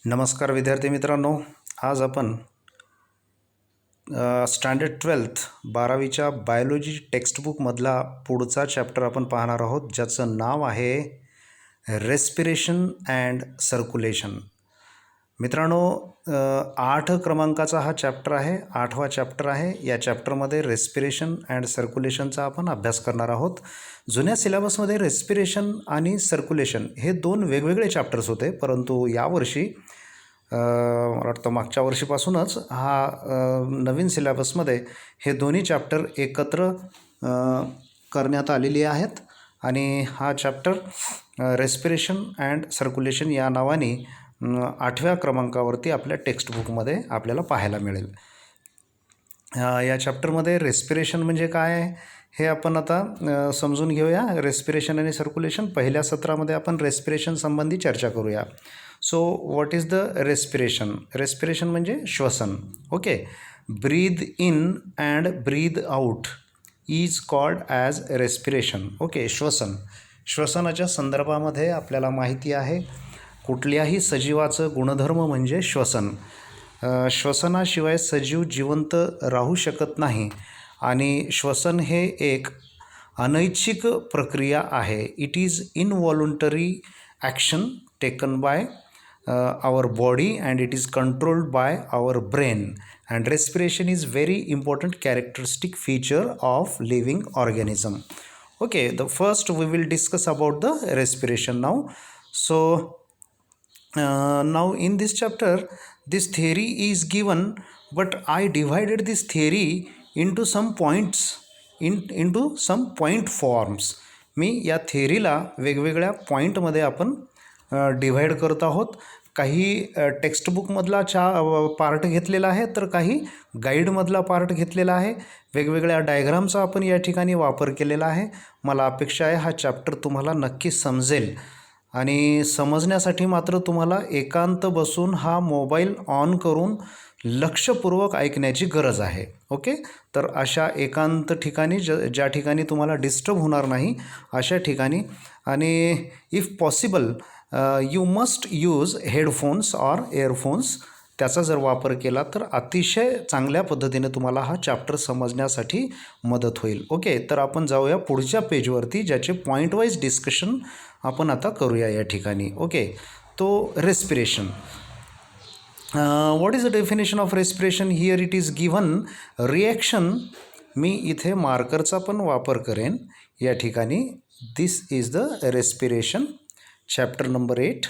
नमस्कार विद्यार्थी मित्रांनो, आज आपण स्टँडर्ड 12th 12वीच्या बायोलॉजी टेक्स्टबुकमधला पुढचा चॅप्टर आपण पाहणार आहोत, ज्याचं नाव आहे रेस्पिरेशन अँड सर्क्युलेशन. मित्रांनो, 8 क्रमांकाचा हा चॅप्टर आहे, 8वा चॅप्टर आहे. या चॅप्टरमध्ये रेस्पिरेशन अँड सर्क्युलेशनचा आपण अभ्यास करणार आहोत. जुन्या सिलेबसमध्ये रेस्पिरेशन आणि सर्क्युलेशन हे 2 वेगवेगळे चॅप्टर्स होते, परंतु यावर्षी मला वाटतं मागच्या वर्षीपासूनच नवीन सिलेबसमध्ये हे दोन्ही चॅप्टर एकत्र करण्यात आलेली आहेत आणि हा चॅप्टर रेस्पिरेशन अँड सर्क्युलेशन या नावाने 8व्या क्रमांकावरती आपल्या टेक्स्टबुकमध्ये आपल्याला पाहायला मिळेल. या चॅप्टरमध्ये रेस्पिरेशन म्हणजे काय आहे हे आपण आता समजून घेऊया. रेस्पिरेशन आणि सर्क्युलेशन पहिल्या सत्रामध्ये आपण रेस्पिरेशन संबंधी चर्चा करूया. So what is the respiration? Respiration म्हणजे श्वसन. Okay, breathe in and breathe out is called as respiration. Okay, श्वसनाच्या संदर्भामध्ये आपल्याला माहिती आहे, कुठल्याही सजीवाचं गुणधर्म म्हणजे श्वसन. श्वसनाशिवाय सजीव जिवंत राहू शकत नाही आणि श्वसन हे एक अनैच्छिक प्रक्रिया आहे. It is इनव्हॉलंटरी action taken by our body and it is controlled by our brain, and respiration is very important characteristic feature of living organism. Okay, the first we will discuss about the respiration now. So now in this chapter this theory is given, but I divided this theory into some points, into some point forms. मी या थेअरीला वेगवेगळ्या पॉईंटमध्ये आपण divide करत आहोत. काही टेक्स्टबुकमधला part घेतलेला आहे, तर काही गाईडमधला पार्ट घेतलेला आहे. वेगवेगळ्या डायग्रामचा आपण या ठिकाणी वापर केलेला आहे. मला अपेक्षा आहे हा चॅप्टर तुम्हाला नक्की समजेल आणि समजण्यासाठी मात्र तुम्हाला एकांत बसून हा मोबाईल ऑन करून लक्षपूर्वक ऐकण्याची गरज आहे. ओके, तर अशा एकांत ठिकाणी ज्या ठिकाणी तुम्हाला डिस्टर्ब होणार नाही अशा ठिकाणी, आणि if possible you must use headphones or earphones. त्याचा जर वापर केला तर अतिशय चांगल्या पद्धतीने तुम्हाला हा चॅप्टर समजण्यासाठी मदत होईल. ओके, तर आपण जाऊया पुढच्या पेजवरती, ज्याचे पॉईंट वाईज डिस्कशन आपण आता करूया या ठिकाणी. ओके, तो respiration. What is the definition of respiration? Here it is given reaction. मी इथे मार्करचा पण वापर करेन या ठिकाणी. This is the respiration. Chapter number 8.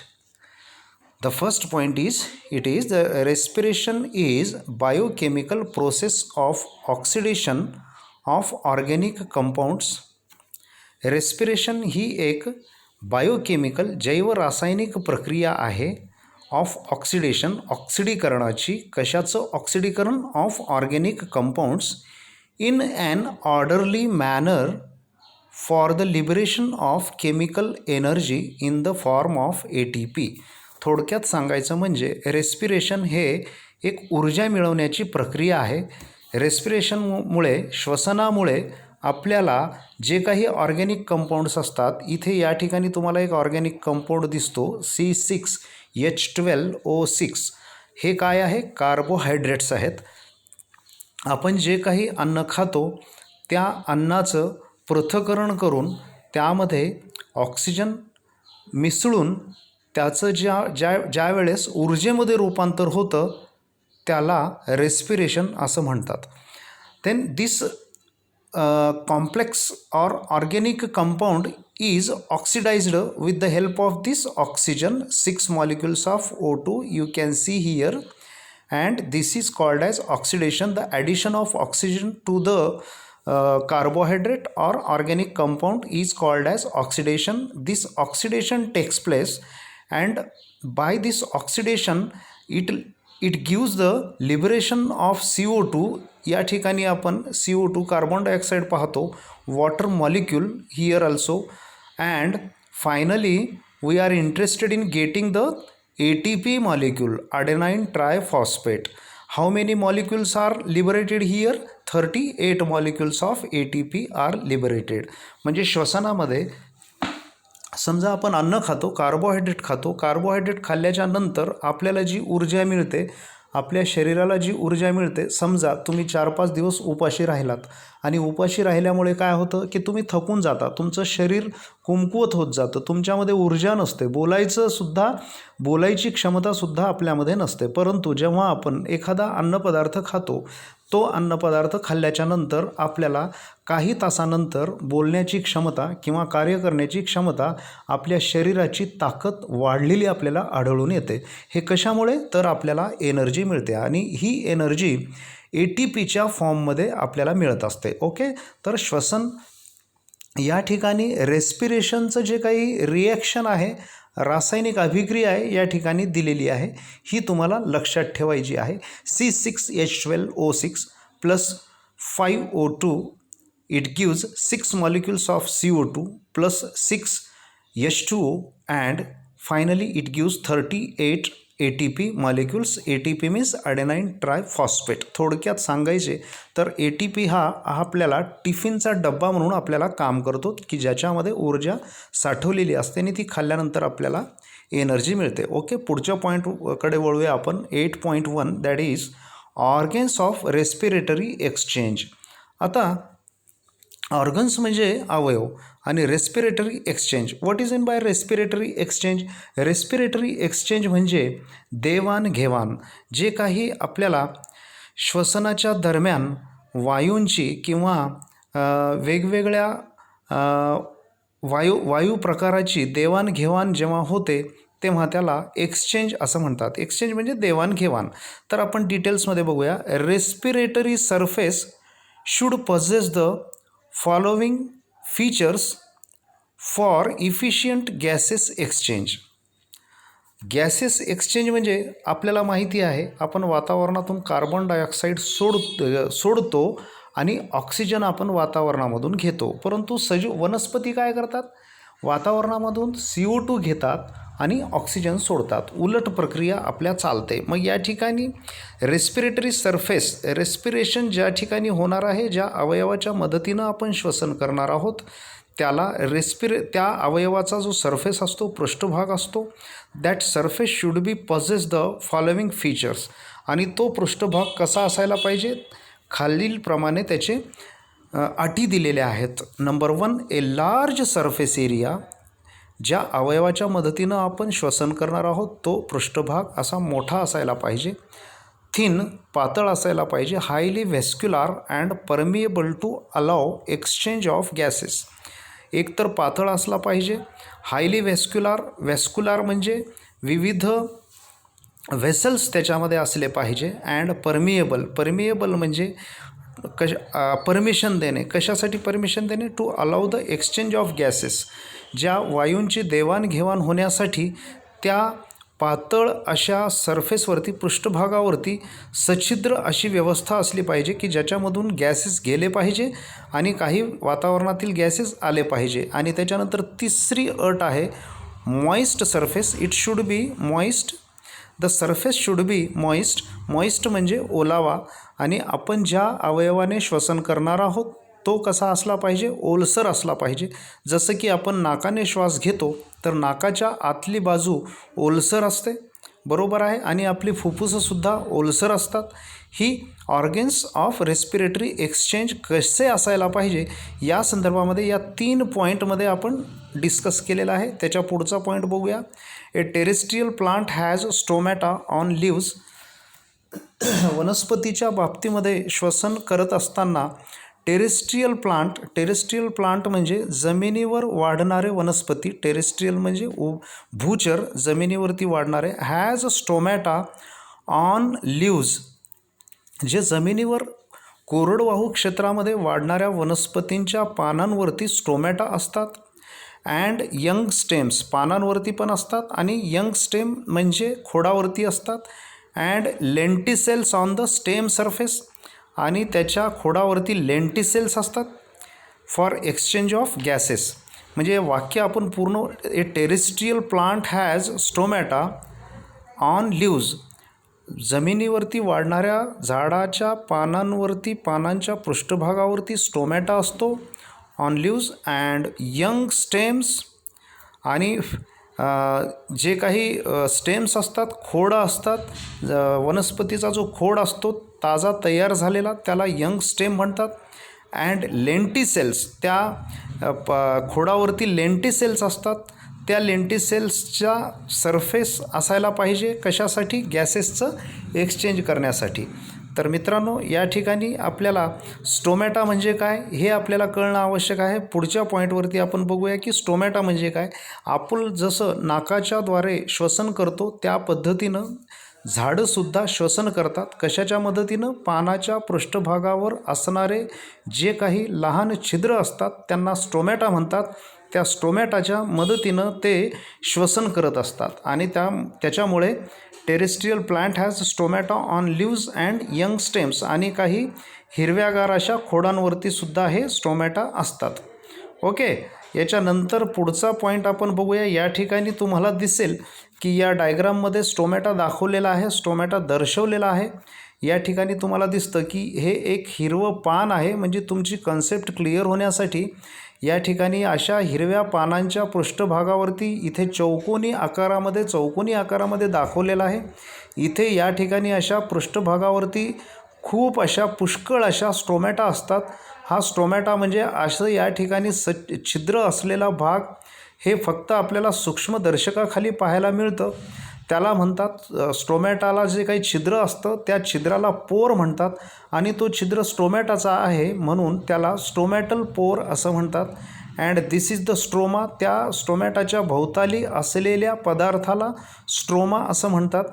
The first point is, it is the respiration is biochemical process of oxidation of organic compounds. Respiration ही एक biochemical जैव रासायनिक प्रक्रिया आहे ऑफ ऑक्सिडेशन, ऑक्सिडीकरणाची. कशाचं ऑक्सिडीकरण? Of organic compounds in an orderly manner for the liberation of chemical energy in the form of ATP. थोडक्यात सांगायचं म्हणजे रेस्पिरेशन हे एक ऊर्जा मिळवण्याची प्रक्रिया आहे. रेस्पिरेशनमुळे, श्वसनामुळे आपल्याला जे काही ऑर्गॅनिक कंपाऊंड्स असतात, इथे या ठिकाणी तुम्हाला एक ऑर्गॅनिक कंपाऊंड दिसतो C6H12O6. हे काय आहे? कार्बोहायड्रेट्स आहेत. आपण जे काही अन्न खातो त्या अन्नाचं पृथक्करण करून त्यामध्ये ऑक्सिजन मिसळून त्याचं ज्या वेळेस ऊर्जेमध्ये रूपांतर होतं त्याला रेस्पिरेशन असं म्हणतात. Then this complex or organic compound is oxidised with the help of this oxygen 6 molecules of O2 you can see here, and this is called as oxidation. The addition of oxygen to the carbohydrate or organic compound is called as oxidation. This oxidation takes place, and by this oxidation it gives the liberation of CO2. या ठिकाणी आपण CO2 carbon dioxide पाहतो, water molecule here also, and finally we are interested in getting the ATP molecule, adenine triphosphate. How many molecules are liberated here? 38 molecules of ATP are liberated. म्हणजे श्वसनामध्ये समजा आपण अन्न खातो, carbohydrate खातो. Carbohydrate खाल्ल्याच्या नंतर आपल्याला जी ऊर्जा मिळते, आपल्या शरीराला जी ऊर्जा मिळते, समजा तुम्ही 4-5 दिवस उपाशी राहिलात आणि उपाशी राहिल्यामुळे काय होतं की तुम्ही थकून जाता, तुमचं शरीर कमकुवत होत जातं, तुमच्यामध्ये ऊर्जा नसते, बोलायची क्षमतासुद्धा आपल्यामध्ये नसते. परंतु जेव्हा आपण एखादा अन्नपदार्थ खातो, तो अन्नपदार्थ खाल्ल्याच्या नंतर आपल्याला काही तासानंतर बोलण्याची क्षमता किंवा कार्य करण्याची क्षमता, आपल्या शरीराची ताकद वाढलेली आपल्याला आढळून येते. हे कशामुळे? तर आपल्याला एनर्जी मिळते आणि ही एनर्जी ATPच्या फॉर्ममध्ये आपल्याला मिळत असते. ओके, तर श्वसन या ठिकाणी रेस्पिरेशनचं जे काही रिॲक्शन आहे, रासायनिक अभिक्रिया आहे, या ठिकाणी दिलेली आहे. ही तुम्हाला लक्षात ठेवायची आहे. C6H12O6 plus 5O2 it gives 6 molecules of CO2 plus 6 H2O and finally it gives 38 ATP molecules. ATP means adenine triphosphate. थोडक्यात सांगायचे तर ATP हा आपल्याला टिफिनचा डब्बा म्हणून आपल्याला काम करतो की ज्याच्यामध्ये ऊर्जा साठवलेली असते आणि ती खाल्ल्यानंतर आपल्याला एनर्जी मिळते. ओके, पुढच्या पॉईंटकडे वळूया आपण. 8.1 that is organs of respiratory exchange. आता ऑर्गन्स म्हणजे अवयव आणि respiratory exchange. What is in by respiratory exchange? Respiratory exchange म्हणजे देवाणघेवाण. जे काही आपल्याला श्वसनाच्या दरम्यान वायूंची किंवा वेगवेगळ्या वायू प्रकाराची देवाणघेवाण जेव्हा होते तेव्हा त्याला एक्सचेंज असं म्हणतात. एक्सचेंज म्हणजे देवाणघेवाण. तर आपण डिटेल्समध्ये बघूया. Respiratory surface should possess the following features for efficient gases exchange. Gases exchange म्हणजे आपल्याला माहिती आहे आपण वातावरणातून कार्बन डायऑक्साईड सोडतो आणि ऑक्सिजन आपण वातावरणामधून घेतो. परंतु वनस्पती काय करतात? वातावरणामधून CO2 घेतात आणि ऑक्सिजन सोडतात. उलट प्रक्रिया आपल्या चालते. मग या ठिकाणी रेस्पिरेटरी सरफेस, रेस्पिरेशन ज्या ठिकाणी होणार आहे, ज्या अवयवाच्या मदतीनं आपण श्वसन करणार आहोत त्याला त्या अवयवाचा जो सरफेस असतो, पृष्ठभाग असतो, that surface should be possess the following features. आणि तो पृष्ठभाग कसा असायला पाहिजे? खालीलप्रमाणे त्याचे अटी दिलेल्या आहेत. Number 1, a large surface area. ज्या अवयवाच्या मदतीनं आपण श्वसन करणार आहोत तो पृष्ठभाग असा मोठा असायला पाहिजे. थिन, पातळ असायला पाहिजे. Highly vascular and permeable to allow exchange of gases. एकतर पातळ असला पाहिजे, हायली व्हॅस्क्युलार म्हणजे विविध व्हेसल्स त्याच्यामध्ये असले पाहिजे. अँड परमिएबल म्हणजे परमिशन देणे. कशासाठी परमिशन देणे? To allow the exchange of gases. ज्या वायूंची देवाणघेवाण होण्यासाठी त्या पातळ अशा सरफेसवरती, पृष्ठभागावरती सच्छिद्र अशी व्यवस्था असली पाहिजे की ज्याच्यामधून गॅसेस गेले पाहिजे आणि काही वातावरणातील गॅसेस आले पाहिजे. आणि त्याच्यानंतर तिसरी अट आहे moist surface. It should be moist. The surface should be moist. Moist म्हणजे ओलावा. आणि आपण ज्या अवयवाने श्वसन करणार आहोत तो कसा असला पाहिजे? ओलसर असला पाहिजे. जसं की आपण नाकाने श्वास घेतो तर नाकाच्या आतली बाजू ओलसर असते, बरोबर आहे, आणि आपली फुफ्फुसंसुद्धा ओलसर असतात. ही ऑर्गन्स ऑफ रेस्पिरेटरी एक्सचेंज कसे असायला पाहिजे या संदर्भामध्ये या 3 पॉईंटमध्ये आपण डिस्कस केलेलं आहे. त्याच्या पुढचा पॉईंट बघूया. A terrestrial plant has stomata on leaves. वनस्पतीच्या बाबतीमध्ये श्वसन करत असताना टेरेस्ट्रियल प्लांट म्हणजे जमिनीवर वाढणारे वनस्पती. टेरेस्ट्रियल म्हणजे भूचर, जमिनीवरती वाढणारे. हॅज स्टोमॅटा ऑन लिव्ज, जे जमिनीवर कोरडवाहू क्षेत्रामध्ये वाढणाऱ्या वनस्पतींच्या पानांवरती स्टोमॅटा असतात. अँड यंग स्टेम्स, पानांवरती पण असतात आणि यंग स्टेम म्हणजे खोडावरती असतात. And lenticels on the stem surface, आणि त्याच्या खोडावरती लेंटिसेल्स असतात फॉर एक्सचेंज ऑफ गॅसेस. म्हणजे वाक्य आपण पूर्ण, a terrestrial plant has stomata on leaves. जमिनीवरती वाढणाऱ्या झाडाच्या पानांवरती, पानांच्या पृष्ठभागावरती स्टोमॅटा असतो on leaves. And young stems आणि जे काही स्टेम्स असतात, खोडं असतात, वनस्पतीचा जो खोड असतो ताजा तयार झालेला त्याला यंग स्टेम म्हणतात. अँड लेंटिसेल्स, त्या खोडावरती लेंटिसेल्स असतात. त्या लेंटिसेल्सचा सरफेस असायला पाहिजे कशासाठी? गॅसेसचं एक्सचेंज करण्यासाठी. तर मित्रांनो, या ठिकाणी आपल्याला स्टोमॅटा म्हणजे काय हे आपल्याला कळणं आवश्यक आहे. पुढच्या पॉईंटवरती आपण बघूया की स्टोमॅटा म्हणजे काय. आपण जसं नाकाच्याद्वारे श्वसन करतो त्या पद्धतीनं झाडंसुद्धा श्वसन करतात. कशाच्या मदतीनं? पानाच्या पृष्ठभागावर असणारे जे काही लहान छिद्र असतात त्यांना स्टोमॅटा म्हणतात. त्या स्टोमॅटाच्या मदतीनं ते श्वसन करत असतात आणि त्याच्यामुळे terrestrial plant has stomata on leaves and young stems, आणि काही हिरव्यागार अशा खोडांवरती सुद्धा हे स्टोमॅटा असतात. ओके, याच्यानंतर पुढचा पॉईंट आपण बघूया. या ठिकाणी तुम्हाला दिसेल की या डायग्राममध्ये स्टोमॅटा दाखवलेला आहे, स्टोमॅटा दर्शवलेला आहे. या ठिकाणी तुम्हाला दिसतं की हे एक हिरवं पान आहे. म्हणजे तुमची कन्सेप्ट क्लिअर होण्यासाठी या ठिकाणी अशा हिरव्या पानांच्या पृष्ठभागावरती इथे चौकोनी आकारामध्ये दाखवलेला आहे. इथे या ठिकाणी अशा पृष्ठभागावरती खूप अशा पुष्कळ अशा स्टोमॅटा असतात. हा स्टोमॅटा म्हणजे असं या ठिकाणी छिद्र असलेला भाग हे फक्त आपल्याला सूक्ष्मदर्शकाखाली पाहायला मिळतं. त्याला म्हणतात, स्टोमॅटाला जे काही छिद्र असतं त्या छिद्राला पोर म्हणतात आणि तो छिद्र स्टोमॅटाचा आहे म्हणून त्याला स्टोमॅटल पोर असं म्हणतात. And this is the stroma. त्या स्टोमॅटाच्या भोवताली असलेल्या पदार्थाला स्ट्रोमा असं म्हणतात.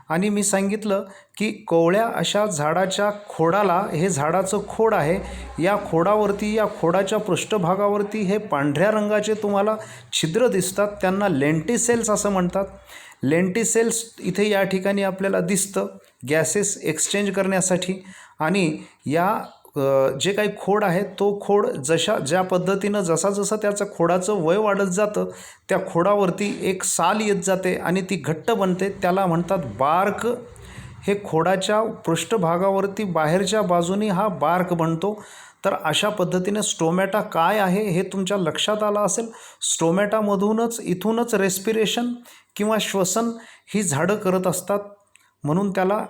आणि मी सांगितलं की कोवळ्या अशा झाडाच्या खोडाला, हे झाडाचं खोड आहे, या खोडावरती, या खोडाच्या पृष्ठभागावरती हे पांढऱ्या रंगाचे तुम्हाला छिद्र दिसतात, त्यांना लेंटिसेल्स असं म्हणतात. लेंटिसेल्स इथे या ठिकाणी आपल्याला दिसतं गॅसेस एक्सचेंज करण्यासाठी. आणि या जे काही खोड आहे तो खोड ज्या पद्धतीनं जसा त्याचं खोडाचं वय वाढत जातं त्या खोडावरती एक साल येत जाते आणि ती घट्ट बनते, त्याला म्हणतात बार्क. हे खोडाच्या पृष्ठभागावरती बाहेरच्या बाजूनी हा बार्क बनतो. तर अशा पद्धतीने स्टोमॅटा काय आहे हे तुमच्या लक्षात आलं असेल. स्टोमॅटामधूनच, इथूनच रेस्पिरेशन किंवा श्वसन ही झाडं करत असतात. म्हणून त्याला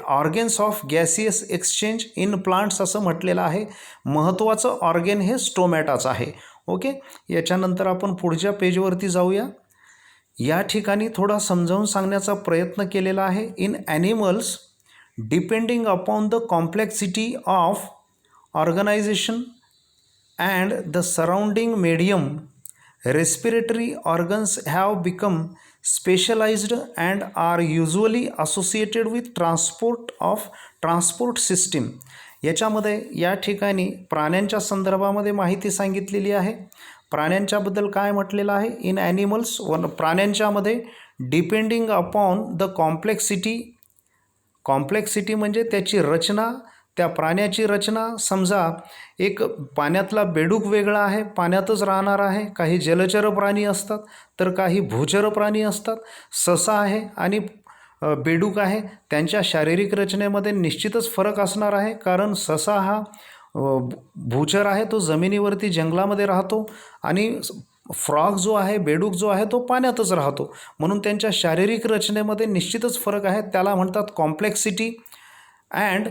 organs of gaseous exchange in plants असं म्हटलेलं आहे. महत्त्वाचं ऑर्गन हे स्टोमॅटाचं आहे. ओके, याच्यानंतर आपण पुढच्या पेजवरती जाऊया. या ठिकाणी थोडा समजावून सांगण्याचा प्रयत्न केलेला आहे. In animals, depending upon the complexity of organisation and the surrounding medium, respiratory organs have become specialized and are usually associated with transport system. याच्यामध्ये या ठिकाणी प्राण्यांच्या संदर्भामध्ये माहिती सांगितलेली आहे. प्राण्यांच्याबद्दल काय म्हटलेलं आहे? इन ॲनिमल्स, प्राण्यांच्यामध्ये डिपेंडिंग अपॉन द कॉम्प्लेक्सिटी म्हणजे त्याची रचना, त्या प्राण्याची रचना. समजा एक पाण्यातला बेडूक वेगळा आहे, पाण्यातच राहणार आहे. काही जलचर प्राणी असतात तर काही भूचर प्राणी असतात. ससा आहे आणि बेडूक आहे, त्यांच्या शारीरिक रचनेमध्ये निश्चितच फरक असणार आहे. कारण ससा हा भूचर आहे, तो जमिनीवरती जंगलामध्ये राहतो, आणि फ्रॉग जो आहे, बेडूक जो आहे, तो पाण्यातच राहतो. म्हणून त्यांच्या शारीरिक रचनेमध्ये निश्चितच फरक आहे. त्याला म्हणतात complexity. And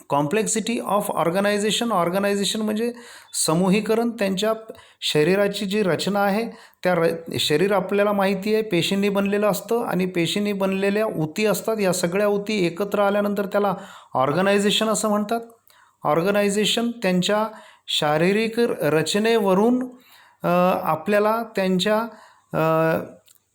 complexity of organisation म्हणजे समूहीकरण. त्यांच्या शरीराची जी रचना आहे, शरीर आपल्याला माहिती आहे पेशींनी बनलेलं असतं आणि पेशींनी बनलेल्या ऊती असतात. या सगळ्या ऊती एकत्र आल्यानंतर त्याला ऑर्गनायझेशन असं म्हणतात. ऑर्गनायझेशन त्यांच्या शारीरिक रचनेवरून आपल्याला त्यांच्या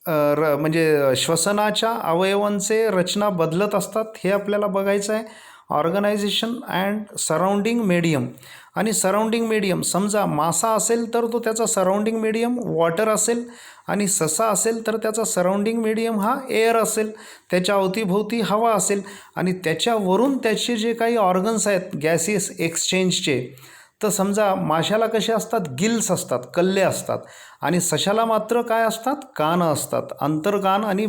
म्हणजे श्वसनाच्या अवयवांचे रचना बदलत असतात, हे आपल्याला बघायचं आहे. Organisation and surrounding medium. आणि सराउंडिंग मीडियम, समजा मासा असेल तर तो त्याचा सराउंडिंग मीडियम वॉटर असेल, आणि ससा असेल तर त्याचा सराउंडिंग मीडियम हा एअर असेल, त्याच्या अवतीभोवती हवा असेल, आणि त्याच्यावरून त्याचे जे काही ऑर्गन्स आहेत गॅसियस एक्सचेंजचे, तर समजा माशाला कसे असतात, गिल्स असतात, कल्ले असतात, आणि सशाला मात्र काय असतात, कान असतात. अंतर्कान आणि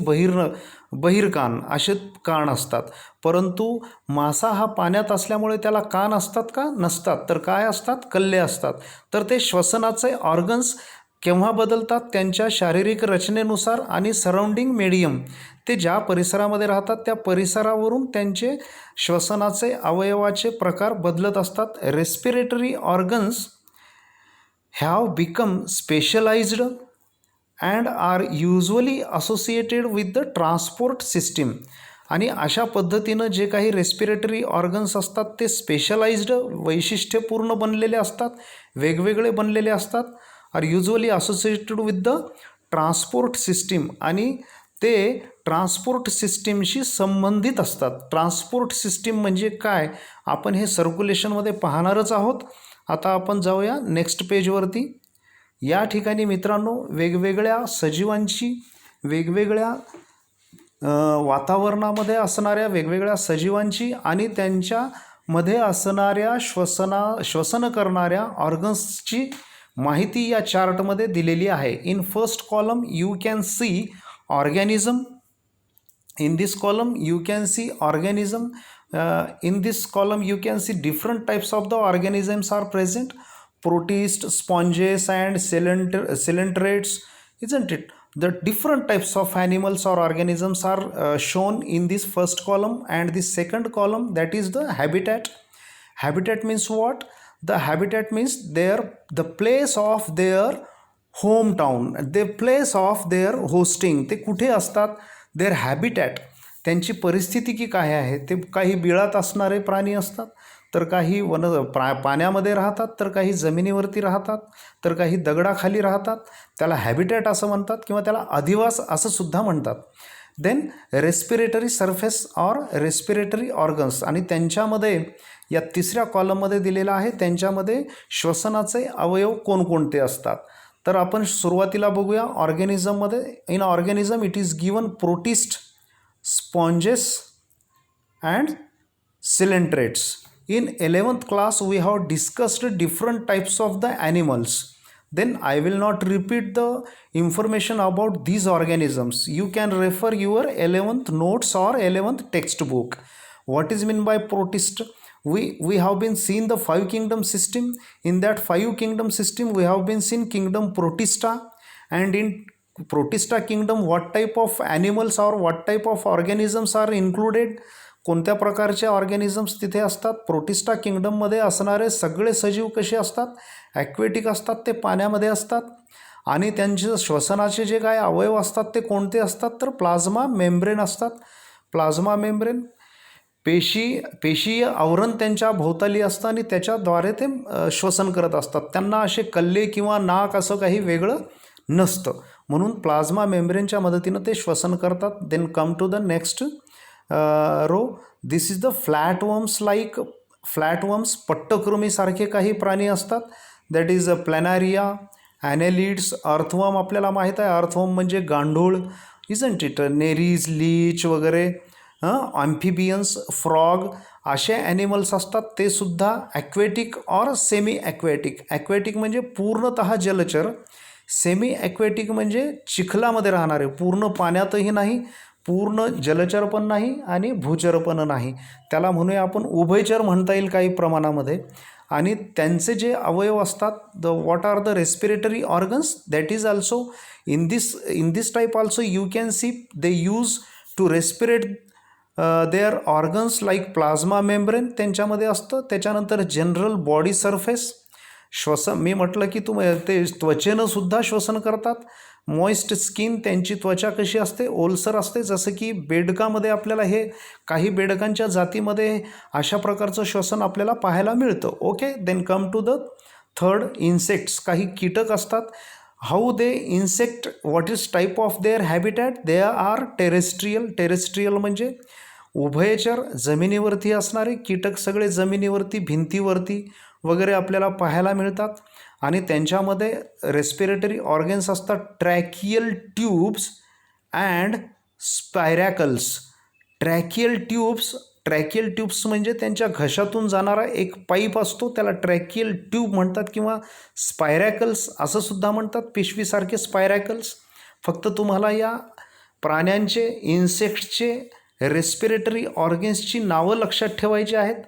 बहिर्कान असे कान असतात. परंतु मासा हा पाण्यात असल्यामुळे त्याला कान असतात का, नसतात, तर काय असतात, कल्ले असतात. तर ते श्वसनाचे ऑर्गन्स केव्हा बदलतात, त्यांच्या शारीरिक रचनेनुसार आणि सराउंडिंग मीडियम, ते ज्या परिसरामध्ये राहतात त्या परिसरावरून त्यांचे श्वसनाचे अवयवाचे प्रकार बदलत असतात. Respiratory organs have become specialised and are usually associated with the transport system. आणि अशा पद्धतीनं जे काही रेस्पिरेटरी ऑर्गन्स असतात ते स्पेशलाइज्ड, वैशिष्ट्यपूर्ण बनलेले असतात, वेगवेगळे बनलेले असतात, are usually associated with the transport system, आणि ते ट्रान्सपोर्ट सिस्टीमशी संबंधित असतात. ट्रान्सपोर्ट सिस्टीम म्हणजे काय, आपण हे सर्क्युलेशनमध्ये पाहणारच आहोत. आता आपण जाऊया नेक्स्ट पेजवरती. या ठिकाणी मित्रांनो वेगवेगळ्या सजीवांची, वेगवेगळ्या वातावरणामध्ये असणाऱ्या वेगवेगळ्या सजीवांची आणि त्यांच्यामध्ये असणाऱ्या श्वसन करणाऱ्या ऑर्गन्सची माहिती या चार्टमध्ये दिलेली आहे. In first column you can C organism. In this column you can see organism. In this column you can see different types of the organisms are present. Protists, sponges and coelenterate, isn't it? The different types of animals or organisms are shown in this first column. And the second column, that is the habitat. Habitat means what? The habitat means the place of their hometown, the place of their hosting. ते कुठे असतात, there habitat, त्यांची परिस्थिती की काय आहे. ते काही बिळात असणारे प्राणी असतात, तर काही पाण्यामध्ये राहतात, तर काही जमिनीवरती राहतात, तर काही दगडाखाली राहतात. त्याला हॅबिटॅट असं म्हणतात किंवा त्याला अधिवास असं सुद्धा म्हणतात. Then respiratory surface or respiratory organs, आणि त्यांच्यामध्ये या तिसऱ्या कॉलममध्ये दिलेलं आहे, त्यांच्यामध्ये श्वसनाचे अवयव कोणकोणते असतात. तर आपण सुरुवातीला बघूया ऑर्गॅनिझममध्ये. In organism it is given protist, sponges and coelenterate. In 11th class we have discussed different types of the animals. Then I will not repeat the information about these organisms. You can refer your 11th notes or 11th textbook. What is meant by protist? We have been seen the 5 kingdom system. In that 5 kingdom system we have been seen kingdom Protista, and in Protista kingdom what type of animals or what type of organisms are included. कोणत्या प्रकारचे organisms तिथे असतात. Protista किंगडममध्ये असणारे सगळे सजीव कसे असतात, ॲक्वेटिक असतात, ते पाण्यामध्ये असतात. आणि त्यांचे श्वसनाचे जे काय अवयव असतात ते कोणते असतात, तर प्लाझ्मा मेम्ब्रेन असतात. प्लाझ्मा मेम्ब्रेन पेशीय आवरण त्यांच्या भोवताली असतं आणि त्याच्याद्वारे ते श्वसन करत असतात. त्यांना असे कल्ले किंवा नाक असं काही वेगळं नसतं, म्हणून प्लाझ्मा मेम्ब्रेनच्या मदतीनं ते श्वसन करतात. Then come to the next row. This is the flatworms, पट्टकृमीसारखे काही प्राणी असतात. That is planaria, annelids, earthworm आपल्याला माहीत आहे. अर्थवर्म म्हणजे गांडूळ, इजंट इट. नेरीज, लीच वगैरे, ॲम्फिबियन्स, फ्रॉग असे ॲनिमल्स असतात. ते सुद्धा aquatic or semi aquatic. Aquatic म्हणजे पूर्णतः जलचर, सेमी ॲक्वेटिक म्हणजे चिखलामध्ये राहणारे, पूर्ण पाण्यातही नाही, पूर्ण जलचर पण नाही आणि भूचर पण नाही. त्याला म्हणूया आपण उभयचर म्हणता येईल काही प्रमाणामध्ये. आणि त्यांचे जे अवयव असतात, what are the respiratory organs, that is also in this type also you can see they use to respirate their organs like plasma membrane त्यांच्यामध्ये असतं. त्याच्यानंतर जनरल बॉडी सरफेस, मी म्हटलं की ते त्वचेनं सुद्धा श्वसन करतात. मॉइस्ट स्किन, त्यांची त्वचा कशी असते, ओलसर असते, जसं की बेडकामध्ये आपल्याला हे काही बेडकांच्या जातीमध्ये अशा प्रकारचं श्वसन आपल्याला पाहायला मिळतं. Okay. Then come to the third, insects, काही कीटक असतात. How they insect, what is type of their habitat, they are terrestrial. Terrestrial म्हणजे उभयचर, जमिनीवरती असणारे कीटक, सगळे जमिनीवरती, भिंतीवरती वगैरे आपल्याला पाहायला मिळतात. आणि त्यांच्यामध्ये रेस्पिरेटरी ऑर्गन्स असतात, tracheal tubes and spiracles. Tracheal tubes tracheal tubes म्हणजे त्यांच्या घशातून जाणारा एक पाईप असतो, त्याला ट्रॅकियल ट्यूब म्हणतात किंवा स्पायरॅकल्स असं सुद्धा म्हणतात, पिशवीसारखे स्पायरॅकल्स. फक्त तुम्हाला या प्राण्यांचे, इन्सेक्ट्सचे रेस्पिरेटरी ऑर्गन्सची नावं लक्षात ठेवायची आहेत.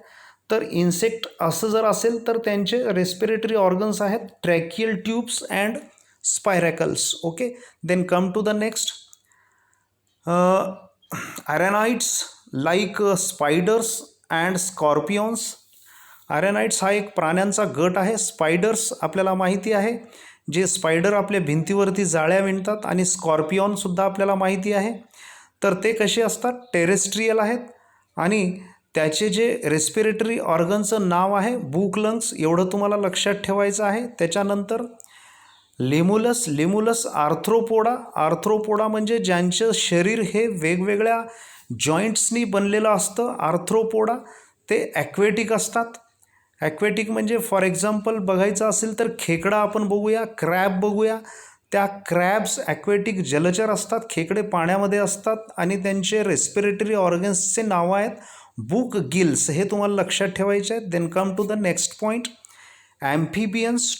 तर इन्सेक्ट असं जर असेल तर त्यांचे रेस्पिरेटरी ऑर्गन्स आहेत tracheal tubes and spiracles. Okay, then come to the next. Arachnids like spiders and scorpions. Arachnids हा एक प्राण्यांचा गट आहे. स्पायडर्स आपल्याला माहिती आहे, जे स्पायडर आपल्या भिंतीवरती जाळ्या विणतात, आणि स्कॉर्पियॉनसुद्धा आपल्याला माहिती आहे. तर ते कसे असतात, टेरेस्ट्रियल आहेत, आणि त्याचे जे रेस्पिरेटरी ऑर्गनचं नाव आहे बुक लंग्स, एवढं तुम्हाला लक्षात ठेवायचं आहे. त्याच्यानंतर लिमुलस आर्थ्रोपोडा. आर्थ्रोपोडा म्हणजे ज्यांचं शरीर हे वेगवेगळ्या जॉईंट्सनी बनलेलं असतं. आर्थ्रोपोडा ते ॲक्वेटिक असतात. ॲक्वेटिक म्हणजे फॉर एक्झाम्पल बघायचं असेल तर खेकडा आपण बघूया, क्रॅब बघूया. त्या क्रॅब्स ॲक्वेटिक जलचर असतात, खेकडे पाण्यामध्ये असतात, आणि त्यांचे रेस्पिरेटरी ऑर्गन्सचे नावं आहेत बुक गिल्स. हे तुम्हाला लक्षात ठेवायचे आहेत. Then come to the next point. Amphibians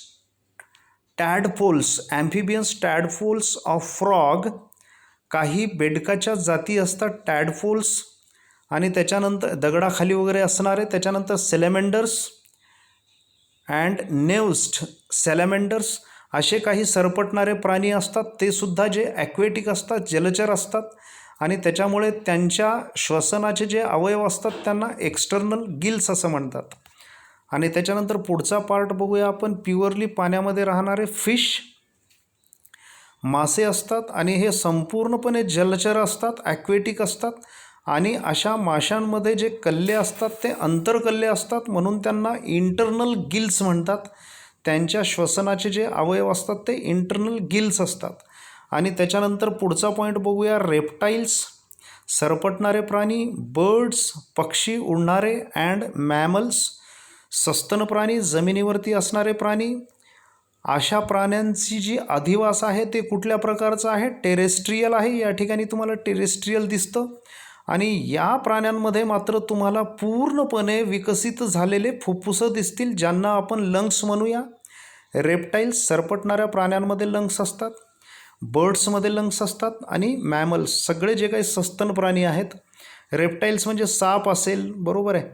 tadpoles of frog. काही बेडकाच्या जाती असतात टॅडपोल्स, आणि त्याच्यानंतर दगडाखाली वगैरे असणारे. त्याच्यानंतर सॅलमेंडर्स अँड नेव्स्ड सॅलमेंडर्स असे काही सरपटणारे प्राणी असतात, ते सुद्धा जे ॲक्वेटिक असतात, जलचर असतात, आणि त्याच्यामुळे त्यांच्या श्वसनाचे जे अवयव असतात त्यांना एक्सटर्नल गिल्स असं म्हणतात. आणि त्याच्यानंतर पुढचा पार्ट बघूया आपण. प्युअरली पाण्यामध्ये राहणारे फिश, मासे असतात, आणि हे संपूर्णपणे जलचर असतात, ॲक्वेटिक असतात, आणि अशा माशांमध्ये जे कल्ले असतात ते अंतरकल्ले असतात, म्हणून त्यांना इंटर्नल गिल्स म्हणतात. त्यांच्या श्वसनाचे जे अवयव असतात ते इंटर्नल गिल्स असतात. आणि त्याच्यानंतर पुढचा पॉईंट बघूया. रेप्टाईल्स, सरपटणारे प्राणी, बर्ड्स, पक्षी, उडणारे, अँड मॅमल्स, सस्तन प्राणी, जमिनीवरती असणारे प्राणी. अशा प्राण्यांची जी अधिवास आहे ते कुठल्या प्रकारचं आहे, टेरेस्ट्रियल आहे. या ठिकाणी तुम्हाला टेरेस्ट्रियल दिसतं. आणि या प्राण्यांमध्ये मात्र तुम्हाला पूर्णपणे विकसित झालेले फुफ्फुसं दिसतील, ज्यांना आपण लंग्स म्हणूया. रेप्टाईल्स, सरपटणाऱ्या प्राण्यांमध्ये लंग्स असतात, बर्ड्समध्ये लंग्स असतात, आणि मॅमल्स सगळे जे काही सस्तन प्राणी आहेत. रेप्टाईल्स म्हणजे साप असेल, बरोबर आहे,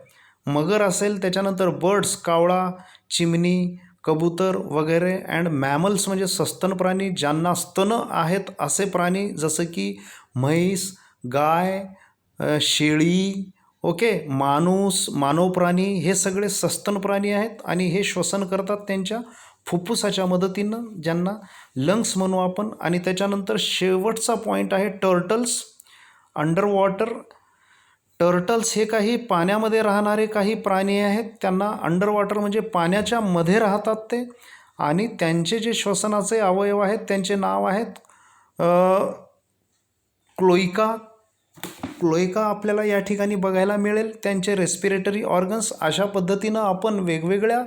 मगर असेल, त्याच्यानंतर बर्ड्स कावळा, चिमणी, कबूतर वगैरे, अँड मॅमल्स म्हणजे सस्तन प्राणी ज्यांना स्तन आहेत असे प्राणी, जसं की म्हैस, गाय, शेळी, ओके, मानव प्राणी, हे सगळे सस्तन प्राणी आहेत, आणि हे श्वसन करतात त्यांच्या फुफ्फुसाच्या मदतीनं, ज्यांना लंग्स म्हणू आपण. आणि त्याच्यानंतर शेवटचा पॉईंट आहे टर्टल्स, अंडर वॉटर. टर्टल्स हे काही पाण्यामध्ये राहणारे काही प्राणी आहेत. त्यांना अंडर वॉटर म्हणजे पाण्याच्या मध्ये राहतात ते, आणि त्यांचे जे श्वसनाचे अवयव आहेत त्यांचे नाव आहेत क्लोइका आपल्याला या ठिकाणी बघायला मिळेल. त्यांचे रेस्पिरेटरी ऑर्गन्स. अशा पद्धतीनं आपण वेगवेगळ्या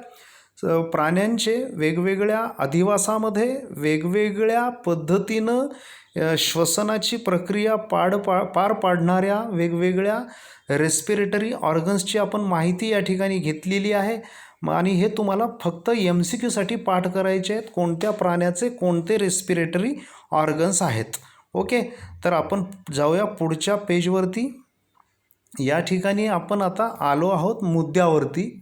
प्राण्यांचे वेगवेगळ्या अधिवासामध्ये वेगवेगळ्या पद्धतीनं श्वसनाची प्रक्रिया पार पाडणाऱ्या वेगवेगळ्या रेस्पिरेटरी ऑर्गन्सची आपण माहिती या ठिकाणी घेतलेली आहे. आणि हे तुम्हाला फक्त MCQसाठी पाठ करायचे आहेत, कोणत्या प्राण्याचे कोणते रेस्पिरेटरी ऑर्गन्स आहेत. ओके, तर आपण जाऊया पुढच्या पेजवरती. या ठिकाणी आपण आता आलो आहोत मुद्द्यावरती.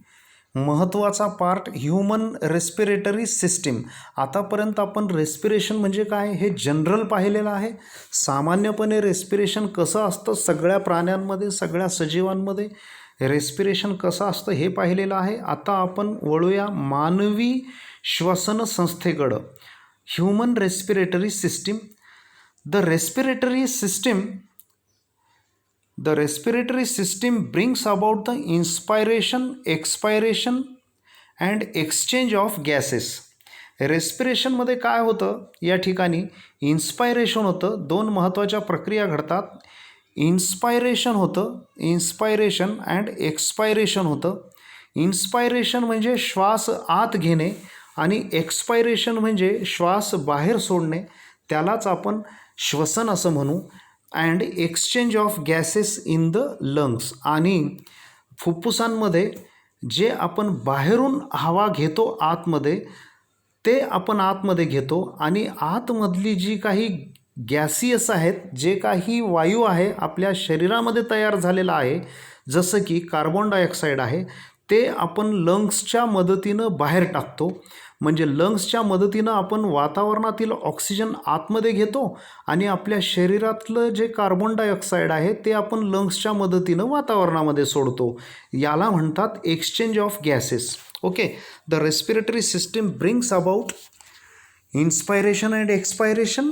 महत्त्वाचा पार्ट, ह्युमन रेस्पिरेटरी सिस्टीम. आतापर्यंत आपण रेस्पिरेशन म्हणजे काय हे जनरल पाहिलेलं आहे. सामान्यपणे रेस्पिरेशन कसं असतं, सगळ्या प्राण्यांमध्ये, सगळ्या सजीवांमध्ये रेस्पिरेशन कसं असतं हे पाहिलेलं आहे. आता आपण वळूया मानवी श्वसन संस्थेकडं. Human respiratory system. The respiratory system brings about the inspiration, expiration and exchange of gases. रेस्पिरेशनमध्ये काय होतं, या ठिकाणी इन्स्पायरेशन होतं. दोन महत्त्वाच्या प्रक्रिया घडतात. इन्स्पायरेशन होतं, इन्स्पायरेशन अँड एक्सपायरेशन होतं. इन्स्पायरेशन म्हणजे श्वास आत घेणे, आणि एक्सपायरेशन म्हणजे श्वास बाहेर सोडणे. त्यालाच आपण श्वसन असं म्हणू. And exchange of gases in the lungs. आणि फुफ्फुसांमध्ये जे आपण बाहेरून हवा घेतो आतमध्ये, ते आपण आतमध्ये घेतो आणि आतमधली जी काही गॅसियस आहेत, जे काही वायू आहे आपल्या शरीरामध्ये तयार झालेला आहे, जसं की कार्बन डायऑक्साईड आहे, ते आपण लंग्सच्या मदतीनं बाहेर टाकतो. म्हणजे लंग्सच्या मदतीनं आपण वातावरणातील ऑक्सिजन आतमध्ये घेतो आणि आपल्या शरीरातलं जे कार्बन डायऑक्साईड आहे ते आपण लंग्सच्या मदतीनं वातावरणामध्ये सोडतो. याला म्हणतात exchange of gases. Okay. The respiratory system brings about inspiration and expiration.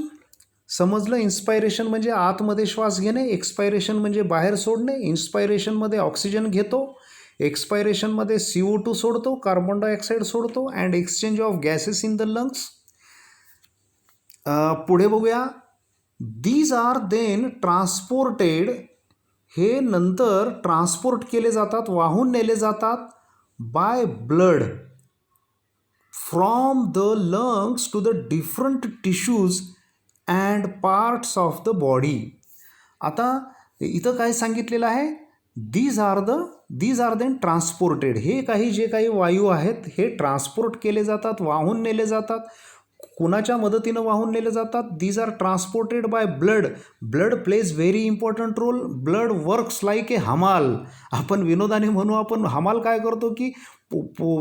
समजलं? इन्स्पायरेशन म्हणजे आतमध्ये श्वास घेणे, एक्सपायरेशन म्हणजे बाहेर सोडणे. इन्स्पायरेशनमध्ये ऑक्सिजन घेतो, एक्सपायरेशनमध्ये CO2 सोडतो, कार्बन डायऑक्साईड सोडतो. And exchange of gases in the lungs. पुढे बघूया. These are then transported. हे नंतर ट्रान्सपोर्ट केले जातात, वाहून नेले जातात by blood from the lungs to the different tissues and parts of the body. आता इथं काय सांगितलेलं आहे? These are then transported. हे काही जे काही वायू आहेत हे ट्रान्सपोर्ट केले जातात, वाहून नेले जातात. कुणाच्या मदतीनं वाहून नेले जातात? These are transported by blood. Blood plays very important role. Blood works like a hamal. आपण विनोदाने म्हणू, आपण हमाल काय करतो की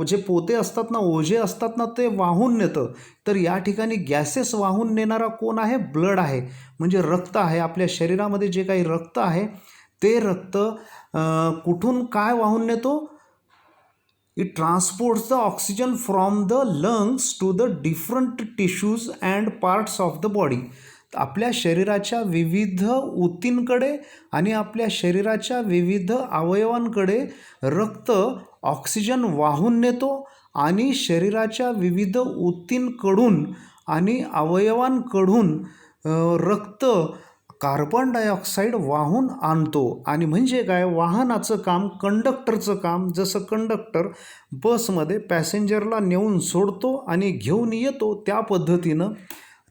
जे पोते असतात ना, ओझे असतात ना, ते वाहून नेतं. तर या ठिकाणी गॅसेस वाहून नेणारा कोण आहे? ब्लड आहे. म्हणजे रक्त आहे. आपल्या शरीरामध्ये जे काही रक्त आहे ते रक्त कुठून काय वाहून नेतो? It transports the oxygen from the lungs to the different tissues and parts of the body. आपल्या शरीराच्या विविध ऊतींकडे आणि आपल्या शरीराच्या विविध अवयवांकडे रक्त ऑक्सिजन वाहून नेतो आणि शरीराच्या विविध ऊतींकडून आणि अवयवांकडून रक्त कार्बन डायऑक्साईड वाहून आणतो. आणि म्हणजे काय? वाहनाचं काम, कंडक्टरचं काम. जसं कंडक्टर बसमध्ये पॅसेंजरला नेऊन सोडतो आणि घेऊन येतो, त्या पद्धतीनं,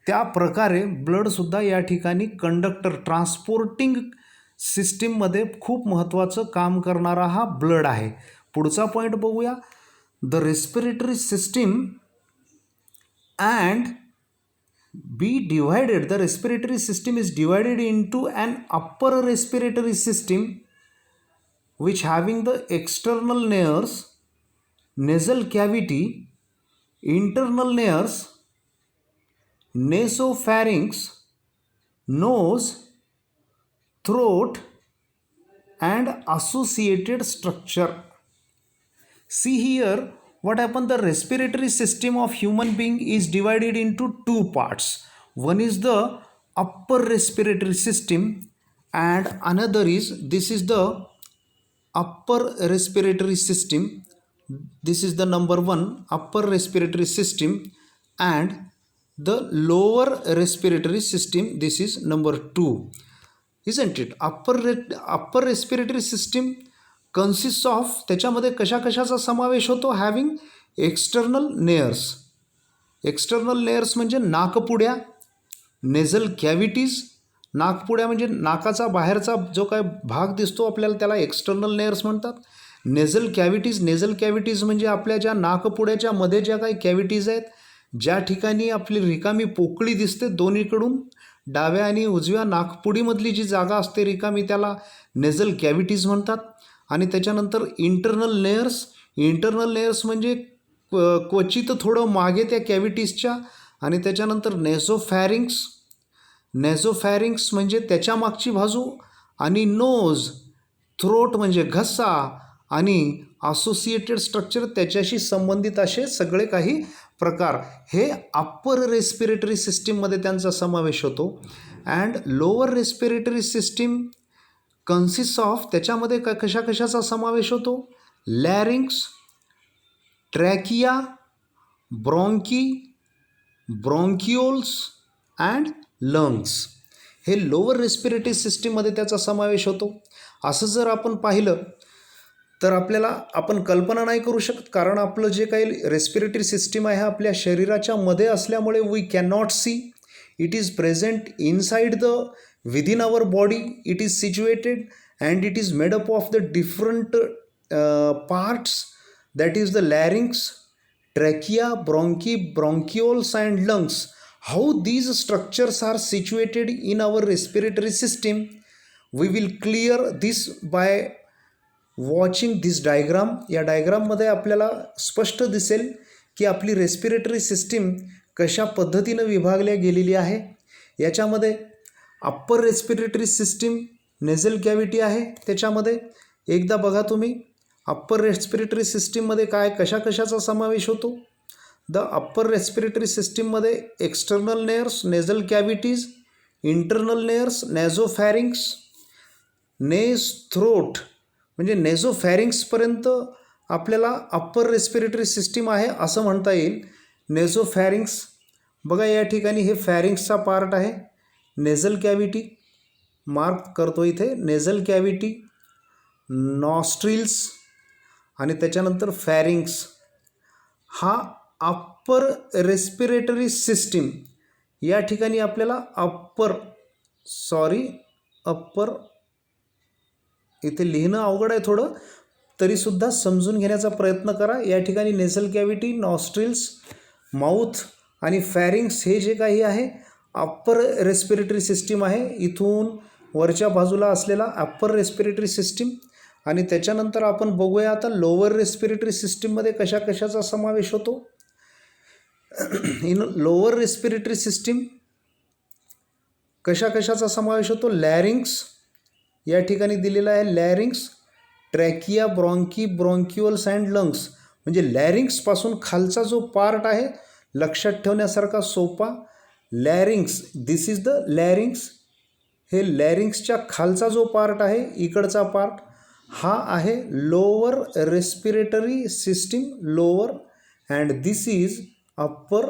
त्या प्रकारे ब्लडसुद्धा या ठिकाणी कंडक्टर, ट्रान्सपोर्टिंग सिस्टीममध्ये खूप महत्त्वाचं काम करणारा हा ब्लड आहे. पुढचा पॉईंट बघूया. The respiratory system and be divided. The respiratory system is divided into an upper respiratory system which having the external layers, nasal cavity, internal layers, nasopharynx, nose, throat and associated structure. See here what happened. The respiratory system of human being is divided into two parts. One is the upper respiratory system and another is, this is the upper respiratory system. This is the number one, upper respiratory system, and the lower respiratory system, this is number two, isn't it? Upper respiratory system consist of, त्याच्यामध्ये कशाचा समावेश होतो? Having external layers. External layers म्हणजे नाकपुड्या, nasal cavities. नाकपुड्या म्हणजे नाकाचा बाहेरचा जो काय भाग दिसतो आपल्याला, त्याला एक्सटर्नल लेयर्स म्हणतात. नेझल कॅव्हिटीज म्हणजे आपल्या ज्या नाकपुड्याच्या मध्ये ज्या काही कॅव्हिटीज आहेत, ज्या ठिकाणी आपली रिकामी पोकळी दिसते दोन्हीकडून, डाव्या आणि उजव्या नाकपुडीमधली जी जागा असते रिकामी, त्याला नेझल कॅव्हिटीज म्हणतात. आणि त्याच्यानंतर इंटरनल लेयर्स म्हणजे क्वचित थोडं मागे त्या कॅव्हिटीजच्या. आणि त्याच्यानंतर नेझोफॅरिंक्स म्हणजे त्याच्या मागची बाजू. आणि नोज, थ्रोट म्हणजे घसा, आणि असोसिएटेड स्ट्रक्चर त्याच्याशी संबंधित असे सगळे काही प्रकार हे अप्पर रेस्पिरेटरी सिस्टीममध्ये त्यांचा समावेश होतो. And lower respiratory system consist of, त्याच्यामध्ये कशाचा समावेश होतो? लॅरिंक्स, ट्रॅकिया, ब्रॉन्की, ब्रॉन्किओल्स अँड लंग्स. हे लोअर रेस्पिरेटरी सिस्टीममध्ये त्याचा समावेश होतो. असं जर आपण पाहिलं तर आपण कल्पना नाही करू शकत, कारण आपलं जे काही रेस्पिरेटरी सिस्टीम आहे आपल्या शरीराच्या मध्ये असल्यामुळे we can not see. It is present inside the within our body it is situated, and it is made up of the different parts, that is the larynx, trachea, bronchi, bronchioles and lungs. How these structures are situated in our respiratory system, we will clear this by watching this diagram. या डायग्राममध्ये आपल्याला स्पष्ट दिसेल की आपली respiratory system कशा पद्धतीनं विभागल्या गेलेली आहे. याच्यामध्ये upper respiratory system nasal cavity आहे. त्याच्यामध्ये एकदा बघा तुम्ही, अप्पर रेस्पिरेटरी सिस्टीममध्ये कशाचा समावेश होतो. द अप्पर रेस्पिरेटरी सिस्टीममध्ये external nares, nasal cavities, internal nares, nasopharynx, nose, throat, म्हणजे नेझोफॅरिंग्सपर्यंत आपल्याला अप्पर रेस्पिरेटरी सिस्टीम आहे असं म्हणता येईल. नेझोफॅरिंग्स बघा, या ठिकाणी हे फॅरिंग्सचा पार्ट आहे. नेझल कॅव्हिटी मार्क करतो इथे, नेझल कॅव्हिटी, नॉस्ट्रिल्स आणि त्याच्यानंतर फॅरिंग्स. हा अप्पर रेस्पिरेटरी सिस्टीम. या ठिकाणी आपल्याला अप्पर इथे लिहिणं अवघड आहे थोडं, तरीसुद्धा समजून घेण्याचा प्रयत्न करा. या ठिकाणी नेझल कॅव्हिटी, नॉस्ट्रिल्स, माउथ आणि फॅरिंग्स हे जे काही आहे अप्पर रेस्पिरेटरी सिस्टीम आहे. इथून वरच्या बाजूला असलेला अप्पर रेस्पिरेटरी सिस्टीम. आणि त्याच्यानंतर आपण बघूया आता लोअर रेस्पिरेटरी सिस्टीममध्ये कशाचा समावेश होतो. इन लोअर रेस्पिरेटरी सिस्टीम कशाचा समावेश होतो. लॅरिंग्स या ठिकाणी दिलेला आहे, लॅरिंग्स, ट्रॅकिया, ब्रॉन्की, ब्रॉन्क्युअल्स अँड लंग्स. म्हणजे लॅरिंग्सपासून खालचा जो पार्ट आहे लक्षात ठेवण्यासारखा सोपा. लॅरिंग्स, दिस इज द लॅरिंग्स. हे लॅरिंग्सच्या खालचा जो पार्ट आहे, इकडचा पार्ट, हा आहे lower respiratory system, lower. And this is upper,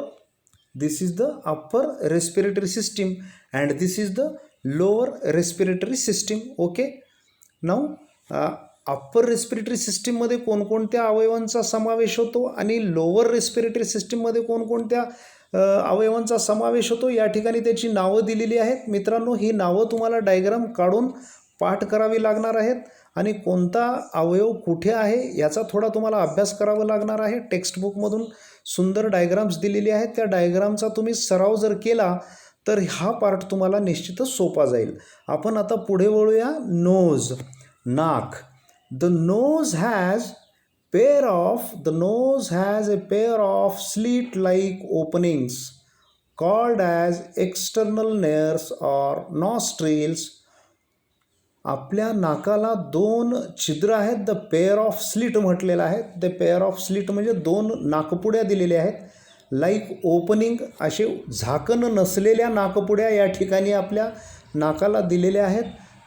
this is the upper respiratory system and this is the lower respiratory system. Okay. Now upper respiratory सिस्टीममध्ये कोणकोणत्या अवयवांचा समावेश होतो आणि लोअर रेस्पिरेटरी सिस्टीममध्ये कोणकोणत्या अवयवांचा समावेश होतो, या ठिकाणी त्याची नावं दिलेली आहेत. मित्रांनो, ही नावं तुम्हाला डायग्राम काढून पाठ करावी लागणार आहेत आणि कोणता अवयव कुठे आहे याचा थोडा तुम्हाला अभ्यास करावा लागणार आहे. टेक्स्टबुकमधून सुंदर डायग्राम्स दिलेली आहेत. त्या डायग्रामचा तुम्ही सराव जर केला तर हा पार्ट तुम्हाला निश्चितच सोपा जाईल. आपण आता पुढे वळूया. नोज, नाक. The nose has a pair of slit-like openings called as external nares or nostrils. आपल्या नाकाला दोन छिद्र आहेत. द पेअर ऑफ स्लिट म्हटलेलं आहे. द पेअर ऑफ स्लिट म्हणजे दोन नाकपुड्या दिलेल्या आहेत. लाईक ओपनिंग, असे झाकण नसलेल्या नाकपुड्या या ठिकाणी आपल्या नाकाला दिलेल्या आहेत.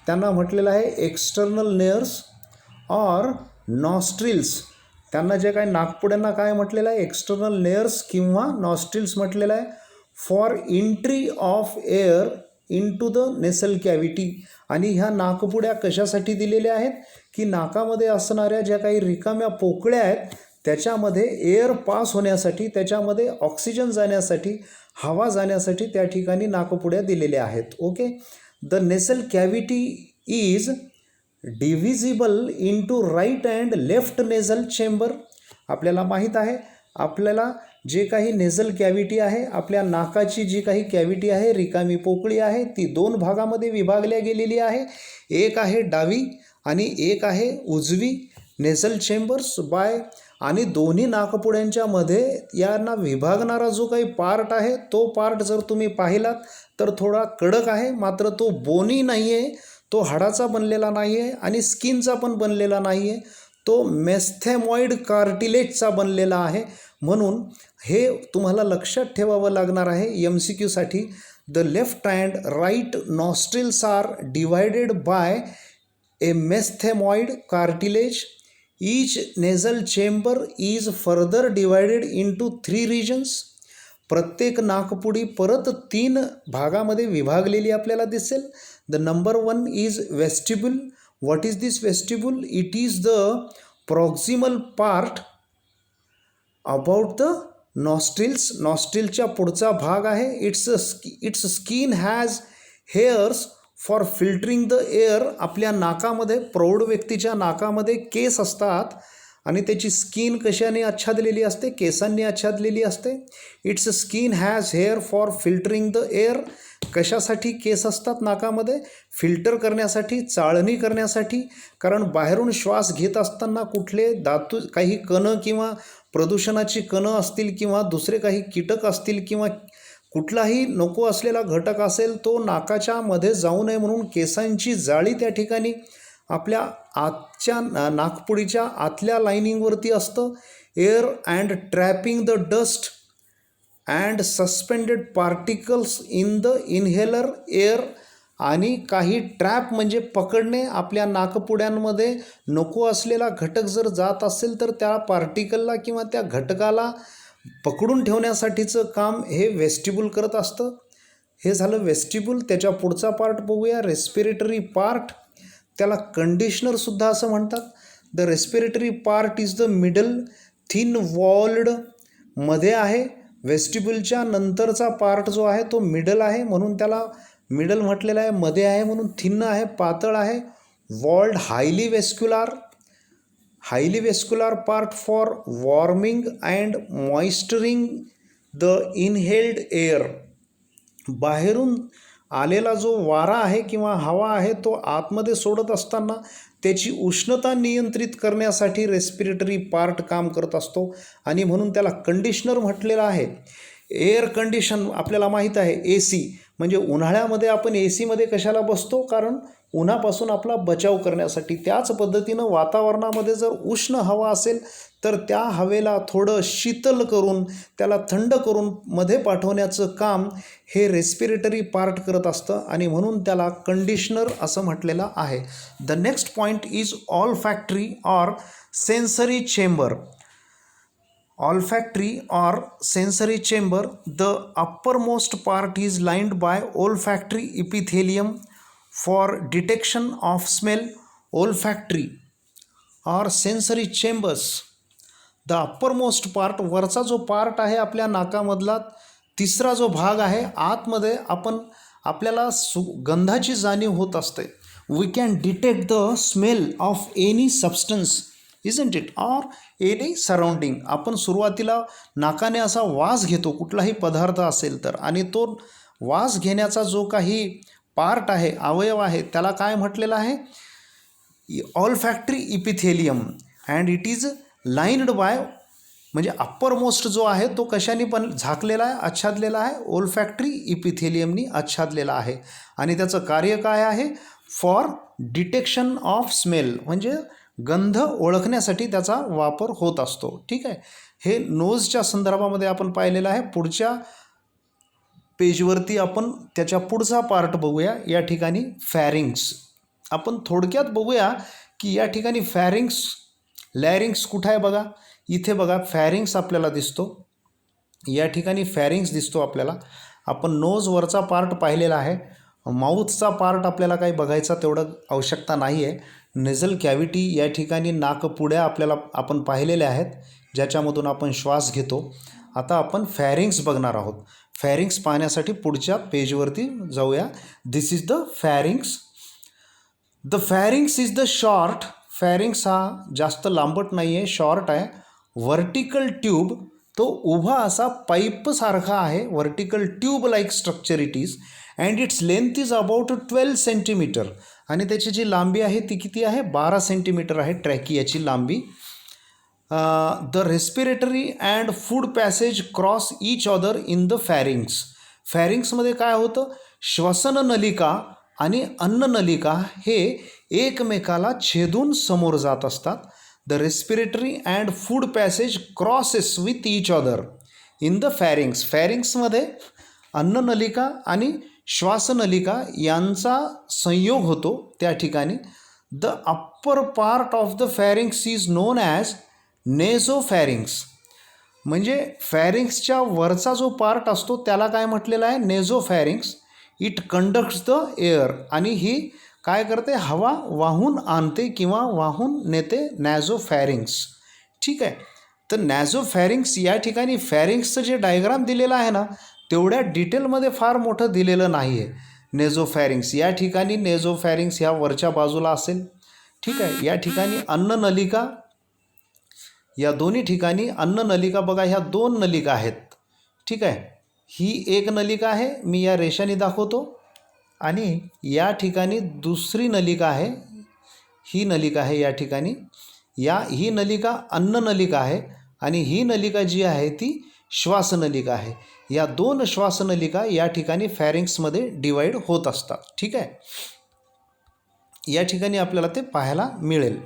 त्यांना म्हटलेलं आहे एक्सटर्नल नेअर्स ऑर नॉस्ट्रिल्स. त्यांना जे काही नाकपुड्यांना काय म्हटलेलं आहे, एक्सटर्नल नेअर्स किंवा नॉस्ट्रिल्स म्हटलेलं आहे. For entry of air in to the nasal cavity. आणि ह्या नाकपुड्या कशासाठी दिलेल्या आहेत की नाकामध्ये असणाऱ्या ज्या काही रिकाम्या पोकळ्या आहेत त्याच्यामध्ये एअर पास होण्यासाठी, त्याच्यामध्ये ऑक्सिजन जाण्यासाठी, हवा जाण्यासाठी त्या ठिकाणी नाकपुड्या दिलेल्या आहेत. Okay. The nasal cavity is divisible into right and left nasal chamber. आपल्याला माहीत आहे, आपल्याला जे काही नेझल कॅव्हिटी आहे, आपल्या नाकाची जी काही कॅव्हिटी आहे, रिकामी पोकळी आहे, ती दोन भागामध्ये विभागल्या गेलेली आहे. एक आहे डावी आणि एक आहे उजवी नेझल चेंबर्स बाय. आणि दोन्ही नाकपुड्यांच्या मध्ये यांना विभागणारा जो काही पार्ट आहे तो पार्ट जर तुम्ही पाहिलात तर थोडा कडक आहे, मात्र तो बोनी नाही आहे, तो हाडाचा बनलेला नाही आहे आणि स्किनचा पण बनलेला नाही आहे, तो मेस्थेमॉइड कार्टिलेजचा बनलेला आहे. म्हणून हे तुम्हाला लक्षात ठेवावं लागणार आहे MCQसाठी. The left and right nostrils are divided by a mesethmoid cartilage. Each nasal chamber is further divided into 3 regions. प्रत्येक नाकपुडी परत 3 भागामध्ये विभागलेली आपल्याला दिसेल. The number 1 is vestibule. What is this vestibule? It is the proximal part about the nostrils. नॉस्ट्रिलच्या पुढचा भाग आहे. Its skin has hairs for filtering the air. आपल्या नाकामध्ये, प्रौढ व्यक्तीच्या नाकामध्ये केस असतात आणि त्याची स्किन कशाने आच्छादलेली असते? केसांनी आच्छादलेली असते. It's skin has hair for filtering the air. कशासाठी केस असतात नाकामध्ये? फिल्टर करण्यासाठी, चाळणी करण्यासाठी. कारण बाहेरून श्वास घेत असताना कुठले धातू, काही कण किंवा प्रदूषणाची कणं असतील किंवा दुसरे काही कीटक असतील किंवा कुठलाही नको असलेला घटक असेल, तो नाकाच्या मध्ये जाऊ नये म्हणून केसांची जाळी त्या ठिकाणी आपल्या आतच्या नाकपुडीच्या आतल्या लाईनिंगवरती असतं. Air and trapping the dust and suspended particles in the inhaler air. आणि काही ट्रॅप म्हणजे पकडणे. आपल्या नाकपुड्यांमध्ये नको असलेला घटक जर जात असेल तर त्या पार्टिकलला किंवा त्या घटकाला पकडून ठेवण्यासाठीचं काम हे वेस्टिब्यूल करत असतं. हे झालं वेस्टिब्यूल. त्याच्या पुढचा पार्ट बघूया, रेस्पिरेटरी पार्ट. त्याला कंडिशनरसुद्धा असं म्हणतात. The respiratory part is the middle, thin walled, मध्ये आहे. वेस्टिब्यूलच्या नंतरचा पार्ट जो आहे तो मिडल आहे म्हणून त्याला मिडल म्हटलेलं आहे. मध्ये आहे म्हणून थिन आहे, पातळ आहे. Walled, highly vascular part for warming and moisturing the inhaled air. बाहेरून आलेला जो वारा आहे किंवा हवा आहे तो आतमध्ये सोडत असताना त्याची उष्णता नियंत्रित करण्यासाठी रेस्पिरेटरी पार्ट काम करत असतो आणि म्हणून त्याला कंडिशनर म्हटलेलं आहे. एअर कंडिशन आपल्याला माहीत आहे, AC. म्हणजे उन्हाळ्यामध्ये आपण ACमध्ये कशाला बसतो? कारण उन्हापासून आपला बचाव करण्यासाठी. त्याच पद्धतीनं वातावरणामध्ये जर उष्ण हवा असेल तर त्या हवेला थोडं शीतल करून, त्याला थंड करून मध्ये पाठवण्याचं काम हे रेस्पिरेटरी पार्ट करत असतं आणि म्हणून त्याला कंडिशनर असं म्हटलेलं आहे. The next point is olfactory or sensory chamber. Olfactory or sensory chamber. The uppermost part is lined by olfactory epithelium for detection of smell. Olfactory or sensory chambers. The uppermost part, वरचा जो part आहे आपल्या नाकामधला तिसरा जो भाग आहे, आतमध्ये आपल्याला गंधाची जाणीव होत असते. We can detect the smell of any substance, isn't it, or any surrounding. आपण सुरुवातीला नाकाने असा वास घेतो कुठलाही पदार्थ असेल तर, आणि तो वास घेण्याचा जो काही पार्ट आहे, अवयव आहे, त्याला काय म्हटलेलं आहे? Olfactory epithelium. And it is lined by, म्हणजे अप्पर मोस्ट जो आहे तो कशाने पण झाकलेला आहे, आच्छादलेला आहे? ओल्फॅक्टरी इपिथेलियमनी आच्छादलेला आहे. आणि त्याचं कार्य काय आहे? फॉर डिटेक्शन ऑफ स्मेल, म्हणजे गंध ओळखण्यासाठी त्याचा वापर होत असतो. ठीक आहे. हे नोजच्या संदर्भामध्ये आपण पाहिलेलं आहे. पुढच्या पेजवरती आपण त्याच्या पुढचा पार्ट बघूया. या ठिकाणी फॅरिंग्स. आपण थोडक्यात बघूया की या ठिकाणी फॅरिंग्स, लॅरिंग्स कुठं आहे बघा. इथे बघा फॅरिंग्स आपल्याला दिसतो. या ठिकाणी फॅरिंग्स दिसतो आपल्याला. आपण नोजवरचा पार्ट पाहिलेला आहे. माऊथचा पार्ट आपल्याला काही बघायचा तेवढं आवश्यकता नाही आहे. नेझल कॅव्हिटी, या ठिकाणी नाकपुड्या आपण पाहिलेल्या आहेत ज्याच्यामधून आपण श्वास घेतो. आता आपण फॅरिंग्स बघणार आहोत. फॅरिंग्स पाहण्यासाठी पुढच्या पेजवरती जाऊया. This is the pharynx. The pharynx is the short. Pharynx हा जास्त लांबट नाही आहे, शॉर्ट आहे. व्हर्टिकल ट्यूब, तो उभा असा पाईपसारखा आहे. Vertical tube like structure it is. And its length is about 12 centimetre. आणि त्याची जी लांबी आहे ती किती आहे? 12 सेंटीमीटर आहे ट्रॅकियाची लांबी. The respiratory and food passage cross each other in the pharynx. फॅरिंग्समध्ये काय होतं? श्वसननलिका आणि अन्ननलिका हे एकमेकाला छेदून समोर जात असतात. The respiratory and food passage crosses with each other in the pharynx. फॅरिंग्समध्ये अन्ननलिका आणि श्वासनलिका यांचा संयोग होतो त्या ठिकाणी. The upper part of the pharynx is known as nasopharynx. म्हणजे फॅरिंग्सच्या वरचा जो पार्ट असतो त्याला काय म्हटलेलं आहे? Nasopharynx. It conducts the air. आणि ही काय करते? हवा वाहून आणते किंवा वाहून नेते. नॅझोफॅरिंग्स. ठीक आहे. तर नॅझोफॅरिंग्स या ठिकाणी फॅरिंग्सचं जे डायग्राम दिलेलं आहे ना, तेवढ्या डिटेलमध्ये फार मोठं दिलेलं नाही आहे. नेझोफॅरिंग्स, या ठिकाणी नेझोफॅरिंग्स ह्या वरच्या बाजूला असेल. ठीक आहे. या ठिकाणी अन्ननलिका, या दोन्ही ठिकाणी अन्ननलिका बघा, ह्या दोन नलिका आहेत. ठीक आहे. ही एक नलिका आहे, मी या रेषाने दाखवतो, आणि या ठिकाणी दुसरी नलिका आहे, ही नलिका आहे या ठिकाणी. ही नलिका अन्ननलिका आहे आणि ही नलिका जी आहे ती श्वासनलिका आहे. या दोन श्वासनलिका या ठिकाणी फॅरिंग्समध्ये डिवाईड होत असतात. ठीक आहे. या ठिकाणी आपल्याला ते पाहायला मिळेल.